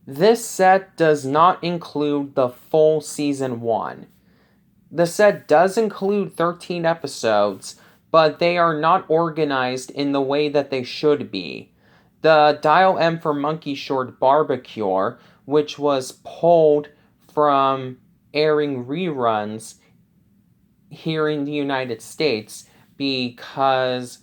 This set does not include the full season 1. The set does include 13 episodes, but they are not organized in the way that they should be. The Dial M for Monkey short Barbecue, which was pulled from airing reruns here in the United States because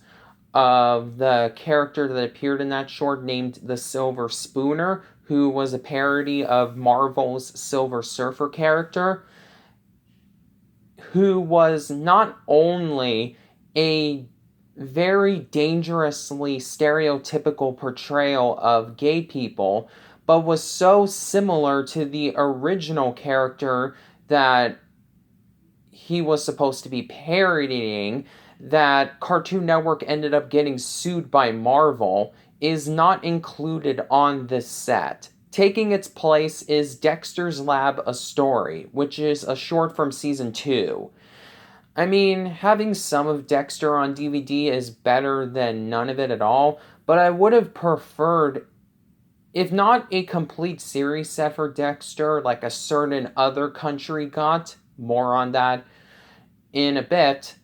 of the character that appeared in that short named the Silver Spooner, who was a parody of Marvel's Silver Surfer character, who was not only a very dangerously stereotypical portrayal of gay people, but was so similar to the original character that he was supposed to be parodying that Cartoon Network ended up getting sued by Marvel, is not included on this set. Taking its place is Dexter's Lab, A Story, which is a short from season 2. I mean, having some of Dexter on DVD is better than none of it at all, but I would have preferred, if not a complete series set for Dexter, like a certain other country got, more on that in a bit,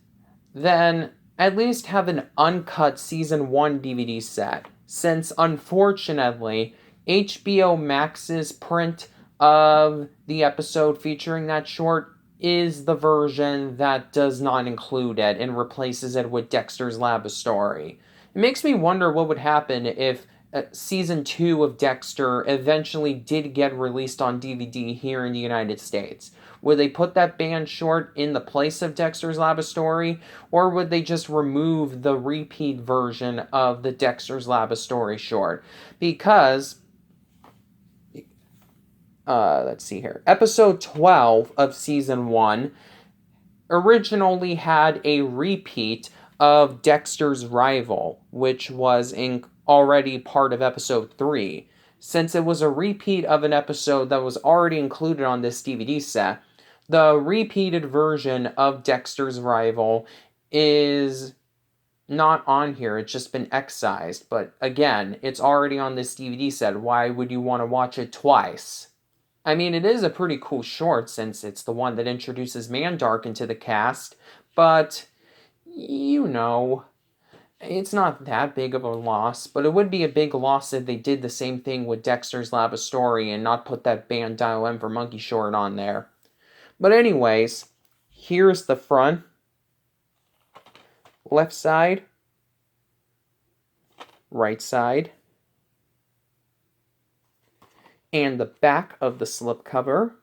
then at least have an uncut season 1 DVD set, since unfortunately, HBO Max's print of the episode featuring that short is the version that does not include it and replaces it with Dexter's Lab story. It makes me wonder what would happen if season 2 of Dexter eventually did get released on DVD here in the United States. Would they put that band short in the place of Dexter's Lab story, or would they just remove the repeat version of the Dexter's Lab story short? Because let's see here. Episode 12 of season 1 originally had a repeat of Dexter's Rival, which was already part of episode 3. Since it was a repeat of an episode that was already included on this DVD set, the repeated version of Dexter's Rival is not on here. It's just been excised. But again, it's already on this DVD set. Why would you want to watch it twice? I mean, it is a pretty cool short since it's the one that introduces Mandark into the cast, but it's not that big of a loss, but it would be a big loss if they did the same thing with Dexter's Lab Story and not put that band Dial M for Monkey short on there. But anyways, here's the front, left side, right side, and the back of the slipcover.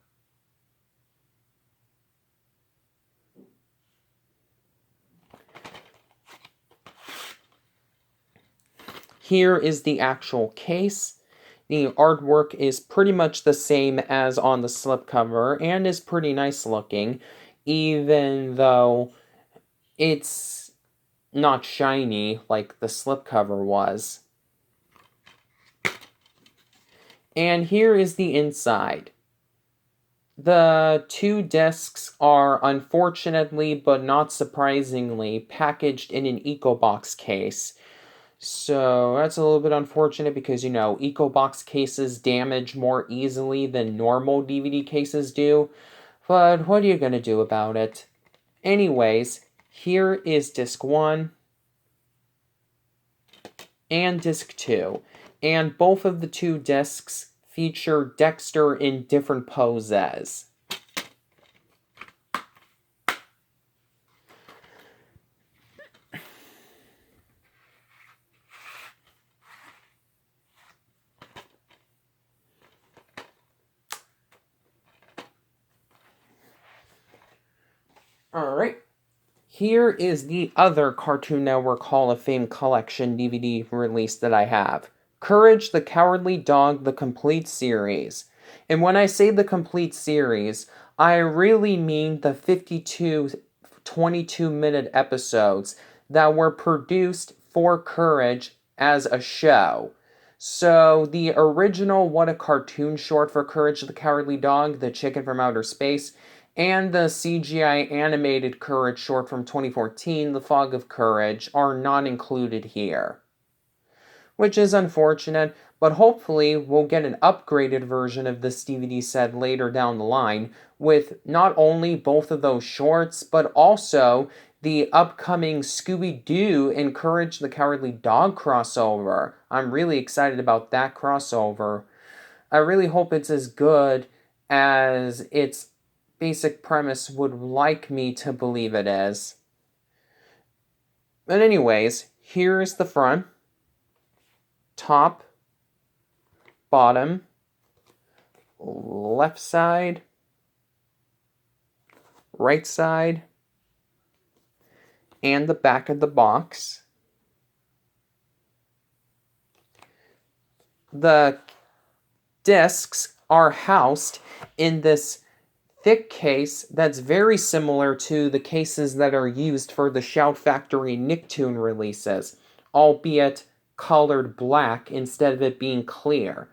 Here is the actual case. The artwork is pretty much the same as on the slipcover and is pretty nice looking, even though it's not shiny like the slipcover was. And here is the inside. The 2 discs are unfortunately, but not surprisingly, packaged in an EcoBox case. So that's a little bit unfortunate because, EcoBox cases damage more easily than normal DVD cases do. But what are you going to do about it? Anyways, here is disc 1 and disc 2. And both of the 2 discs feature Dexter in different poses. Alright. Here is the other Cartoon Network Hall of Fame Collection DVD release that I have. Courage the Cowardly Dog, the complete series. And when I say the complete series, I really mean the 52 22-minute episodes that were produced for Courage as a show. So, the original What a Cartoon short for Courage the Cowardly Dog, The Chicken from Outer Space, and the CGI animated Courage short from 2014, The Fog of Courage, are not included here. which is unfortunate, but hopefully we'll get an upgraded version of this DVD set later down the line with not only both of those shorts, but also the upcoming Scooby-Doo and Courage the Cowardly Dog crossover. I'm really excited about that crossover. I really hope it's as good as its basic premise would like me to believe it is. But anyways, here's the front, top, bottom, left side, right side, and the back of the box. The discs are housed in this thick case that's very similar to the cases that are used for the Shout Factory Nicktoon releases, albeit colored black instead of it being clear.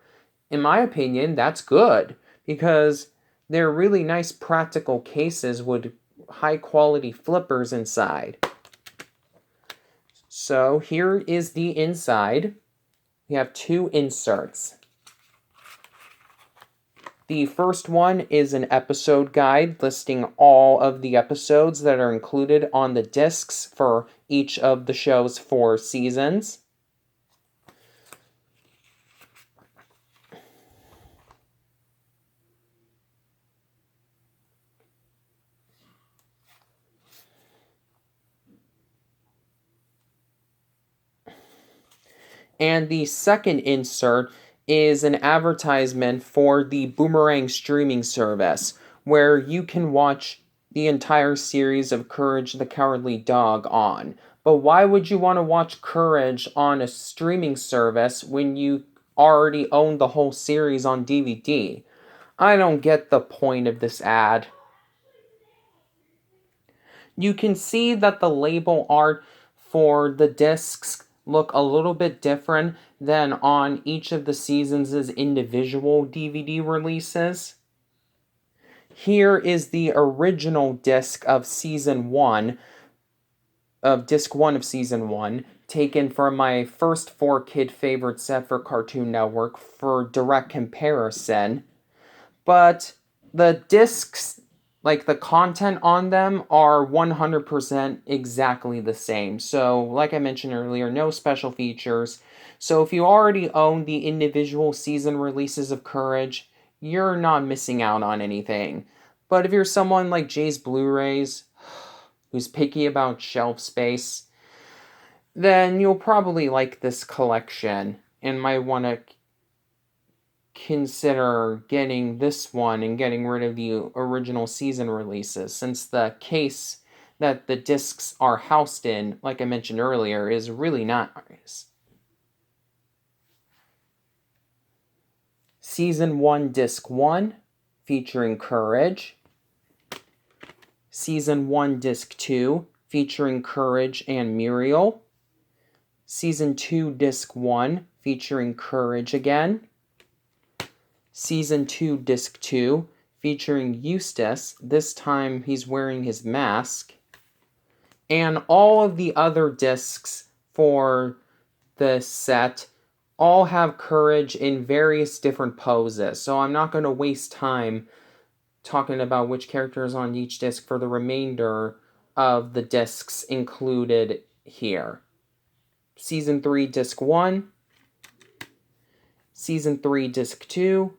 In my opinion, that's good, because they're really nice practical cases with high quality flippers inside. So here is the inside. We have two inserts. The first one is an episode guide listing all of the episodes that are included on the discs for each of the show's 4 seasons. And the second insert is an advertisement for the Boomerang streaming service, where you can watch the entire series of Courage the Cowardly Dog on. But why would you want to watch Courage on a streaming service when you already own the whole series on DVD? I don't get the point of this ad. You can see that the label art for the discs look a little bit different than on each of the seasons' individual DVD releases. Here is the original disc of Season 1, of Disc 1 of Season 1, taken from my first 4-kid favorite set for Cartoon Network for direct comparison. But the discs, like the content on them, are 100% exactly the same. So, like I mentioned earlier, no special features. So if you already own the individual season releases of Courage, you're not missing out on anything. But if you're someone like Jay's Blu-rays, who's picky about shelf space, then you'll probably like this collection and might want to consider getting this one and getting rid of the original season releases, since the case that the discs are housed in, like I mentioned earlier, is really nice. Season 1 Disc 1, featuring Courage. Season 1 Disc 2, featuring Courage and Muriel. Season 2 Disc 1, featuring Courage again. Season 2 Disc 2, featuring Eustace. This time he's wearing his mask. And all of the other discs for the set all have Courage in various different poses. So I'm not going to waste time talking about which character is on each disc for the remainder of the discs included here. Season 3 Disc 1, Season 3 Disc 2,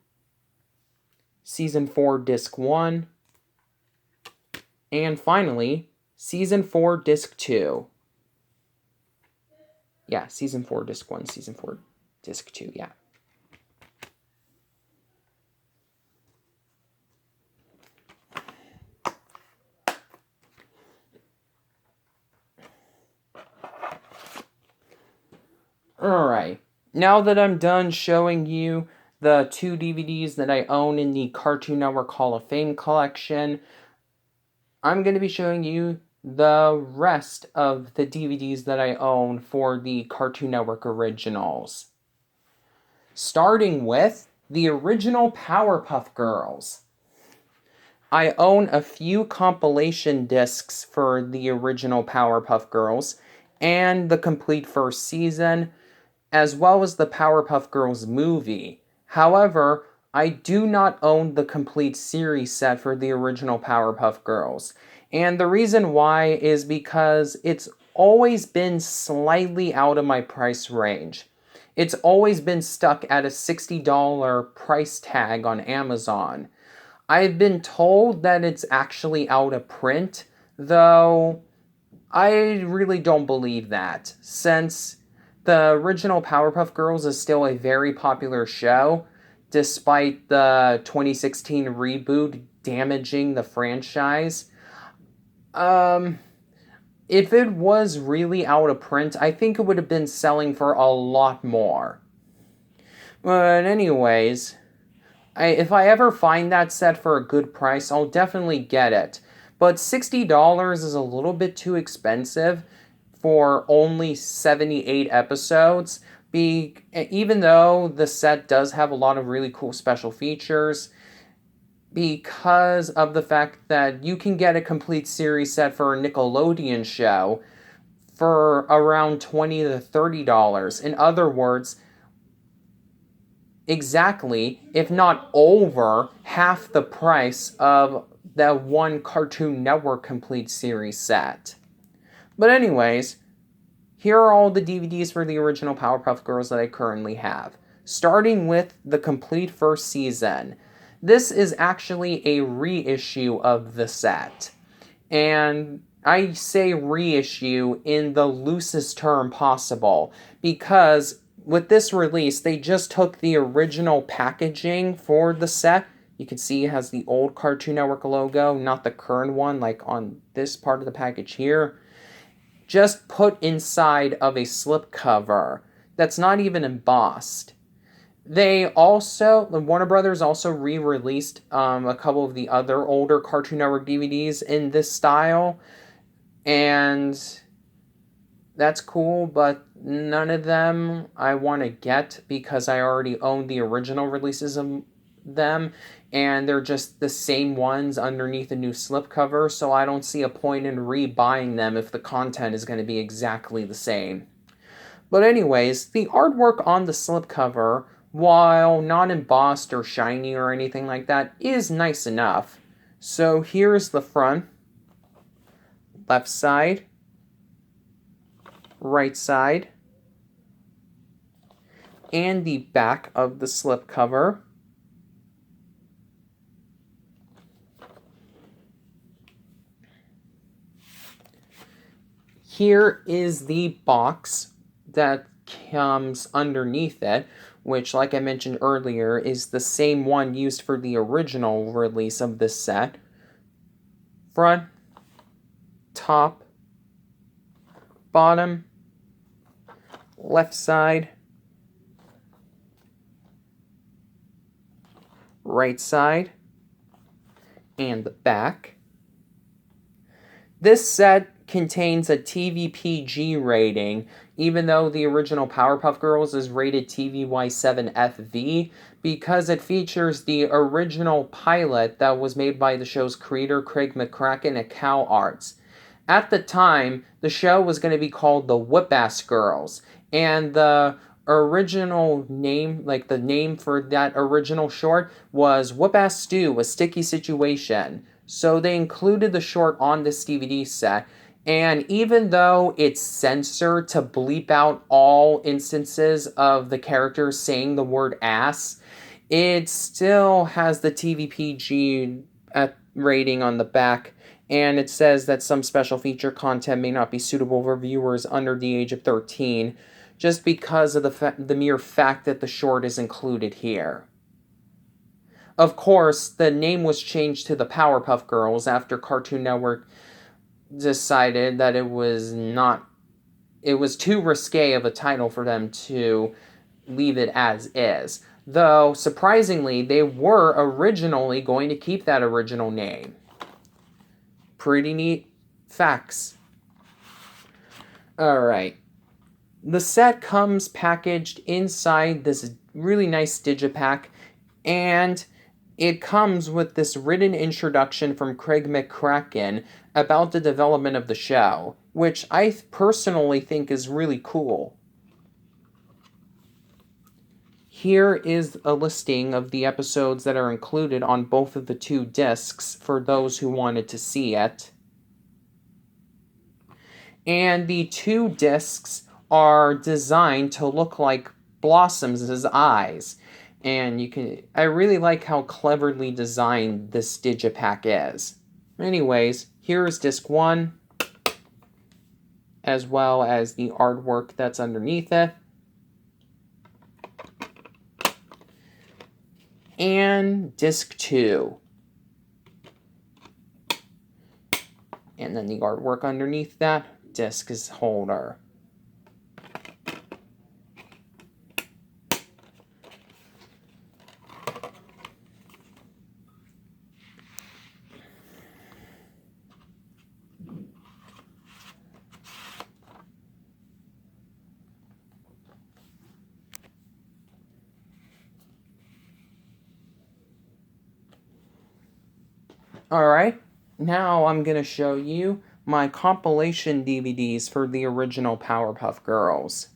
Season 4 Disc 1, and finally, Season 4 Disc 2. Yeah, Season 4 Disc 1, Season 4 Disc 2, yeah. Alright, now that I'm done showing you the 2 DVDs that I own in the Cartoon Network Hall of Fame collection, I'm going to be showing you the rest of the DVDs that I own for the Cartoon Network originals. Starting with the original Powerpuff Girls. I own a few compilation discs for the original Powerpuff Girls and the complete first season, as well as the Powerpuff Girls movie. However, I do not own the complete series set for the original Powerpuff Girls. And the reason why is because it's always been slightly out of my price range. It's always been stuck at a $60 price tag on Amazon. I've been told that it's actually out of print, though I really don't believe that, since the original Powerpuff Girls is still a very popular show, despite the 2016 reboot damaging the franchise. If it was really out of print, I think it would have been selling for a lot more. But anyways, if I ever find that set for a good price, I'll definitely get it. But $60 is a little bit too expensive for only 78 episodes. Even though the set does have a lot of really cool special features, because of the fact that you can get a complete series set for a Nickelodeon show for around $20 to $30. In other words, exactly, if not over, half the price of the one Cartoon Network complete series set. But anyways, here are all the DVDs for the original Powerpuff Girls that I currently have. Starting with the complete first season. This is actually a reissue of the set. And I say reissue in the loosest term possible, because with this release, they just took the original packaging for the set. You can see it has the old Cartoon Network logo, not the current one, like on this part of the package here. Just put inside of a slipcover that's not even embossed. Warner Brothers also re-released a couple of the other older Cartoon Network DVDs in this style, and that's cool, but none of them I want to get because I already own the original releases of them, and they're just the same ones underneath a new slipcover, so I don't see a point in re-buying them if the content is going to be exactly the same. But anyways, the artwork on the slipcover, while not embossed or shiny or anything like that, is nice enough. So here's the front, left side, right side, and the back of the slipcover. Here is the box that comes underneath it, which, like I mentioned earlier, is the same one used for the original release of this set. Front, top, bottom, left side, right side, and the back. This set contains a TV PG rating, even though the original Powerpuff Girls is rated TVY7FV, because it features the original pilot that was made by the show's creator, Craig McCracken at Cal Arts. At the time, the show was going to be called the Whip-Ass Girls, and the original name, like the name for that original short, was Whip-Ass Stew, A Sticky Situation. So they included the short on this DVD set, and even though it's censored to bleep out all instances of the characters saying the word ass, it still has the TVPG rating on the back, and it says that some special feature content may not be suitable for viewers under the age of 13, just because of the mere fact that the short is included here. Of course, the name was changed to the Powerpuff Girls after Cartoon Network decided that it was too risque of a title for them to leave it as is. Though, surprisingly, they were originally going to keep that original name. Pretty neat facts. Alright. The set comes packaged inside this really nice digipack, and it comes with this written introduction from Craig McCracken about the development of the show, which I personally think is really cool. Here is a listing of the episodes that are included on both of the two discs for those who wanted to see it. And the two discs are designed to look like Blossom's eyes. And I really like how cleverly designed this digipack is. Anyways, here's disc 1, as well as the artwork that's underneath it. And disc 2. And then the artwork underneath that disc holder. Alright, now I'm going to show you my compilation DVDs for the original Powerpuff Girls.